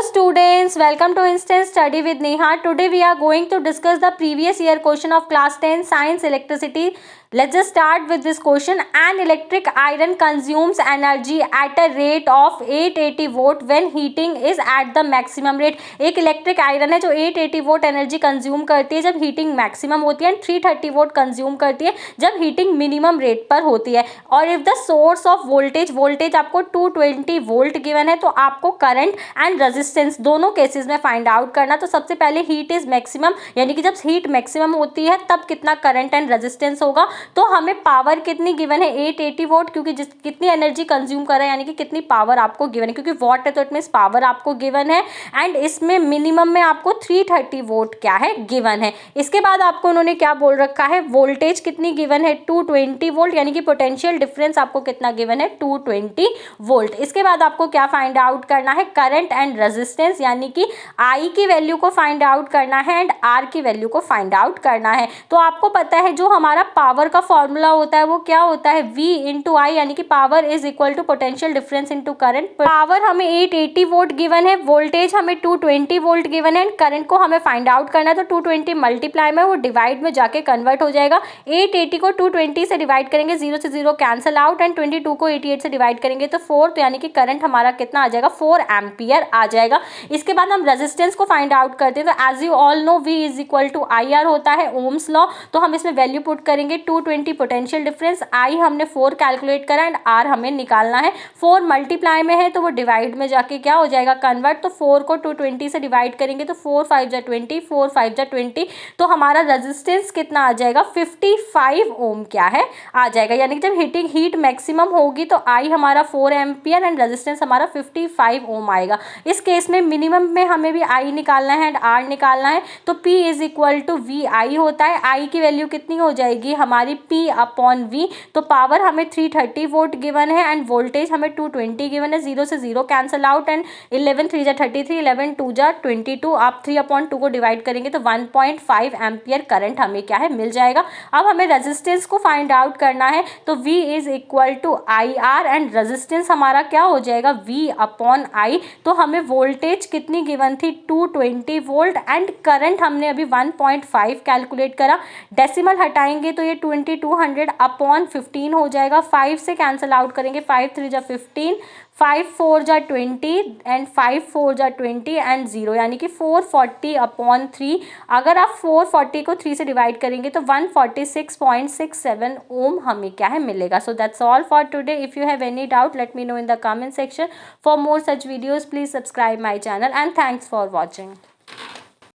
Students, welcome to Instant Study with Neha. Today we are going to discuss the previous year question of class 10 science electricity. Let's just start with this question. An electric iron consumes energy at a rate of 880 watt when heating is at the maximum rate. एक electric iron है जो 880 vote energy consume करती है जब heating maximum होती है, 330 vote consume करती है जब हीटिंग मिनिमम रेट पर होती है. और if the source of voltage आपको 220 वोल्ट गिवन है तो आपको करंट एंड रेजिस्टेंस दोनों केसेस में फाइंड आउट करना. तो सबसे पहले हीट इज मैक्सिमम, यानी कि जब हीट मैक्सिमम होती है तब कितना करंट एंड रेजिस्टेंस होगा. तो हमें पावर कितनी गिवन है 880 वोट, क्योंकि कितनी एनर्जी कंज्यूम कर रहा है यानी कि कितनी पावर आपको गिवन है, क्योंकि वॉट है तो इट मींस पावर आपको गिवन है. एंड इसमें मिनिमम में आपको 330 वोट क्या है गिवन है. इसके बाद आपको उन्होंने क्या बोल रखा है, वोल्टेज कितनी गिवन है 220 वोल्ट, यानी कि पोटेंशियल डिफरेंस आपको कितना गिवन है 220 वोल्ट. इसके बाद आपको क्या फाइंड आउट करना है, करंट एंड रेजिस्टेंस, यानी कि आई की वैल्यू को फाइंड आउट करना है एंड आर की वैल्यू को फाइंड आउट करना है. तो आपको पता है जो हमारा पावर का फॉर्मूला होता है वो क्या होता है, V इंटू आई, यानी कि power is equal to potential difference into current. Power हमें 880 वोल्ट गिवन है, वोल्टेज हमें 220 वोल्ट गिवन है, करंट को हमें फाइंड आउट करना है. तो 220 मल्टीप्लाई में वो डिवाइड में जाके कन्वर्ट हो जाएगा. 880 को 220 से डिवाइड करेंगे, 0 से 0 कैंसिल आउट, एंड 22 को 88 से डिवाइड करेंगे तो 4, तो यानी कि करंट हमारा कितना आ जाएगा 4 एम्पियर आ जाएगा. इसके बाद हम रेजिस्टेंस को फाइंड आउट करते हैं. तो as you all know V is equal to I R होता है, ओम्स लॉ. तो हम इसमें वैल्यू पुट करेंगे 220 पोटेंशियल डिफरेंस, आई हमने 4 कैलकुलेट करा एंड आर हमें निकालना है. 4 मल्टीप्लाई में है तो वो डिवाइड में जाके क्या हो जाएगा कन्वर्ट. तो 4 को 220 से डिवाइड करेंगे तो 4 5 जा 20, 4 5 जा 20, तो हमारा रेजिस्टेंस कितना आ जाएगा 55 ओम क्या है आ जाएगा. यानी कि जब हीट मैक्सिमम होगी तो आई हमारा 4 एम्पियर एंड रेजिस्टेंस हमारा 55 ओम आएगा. इस केस में मिनिमम में हमें भी आई निकालना है एंड आर निकालना है. तो P is equal to V I होता है. आई की वैल्यू कितनी हो जाएगी हमारी P अपॉन V. तो पावर हमें 330 वोल्ट गिवन है एंड वोल्टेज हमें 220 गिवन है, 0 से 0 कैंसिल आउट, एंड 11 3 जा 33, 11 2 जा 22. आप 3/2 को डिवाइड करेंगे तो 1.5 एम्पियर करंट हमें क्या है मिल जाएगा. अब हमें रेजिस्टेंस को फाइंड आउट करना है. तो V is equal to I R and resistance हमारा क्या हो जाएगा V अपॉन आई. तो हमें वोल्टेज कितनी गिवन थी 220 वोल्ट एंड करंट हमने अभी 1.5 कैलकुलेट करा. डेसिमल हटाएंगे तो ये 2200 अपॉन 15 हो जाएगा. 5 से कैंसिल आउट करेंगे, 5 3 जा 15, 5 4 जा 20 एंड 5 4 जा 20 एंड 0, यानी कि 440 अपॉन 3. अगर आप 440 को 3 से डिवाइड करेंगे तो 146.67 ओम हमें क्या है मिलेगा. So that's all for today. If you have any doubt let me know in the comment section. For more such videos please subscribe my channel and thanks for watching.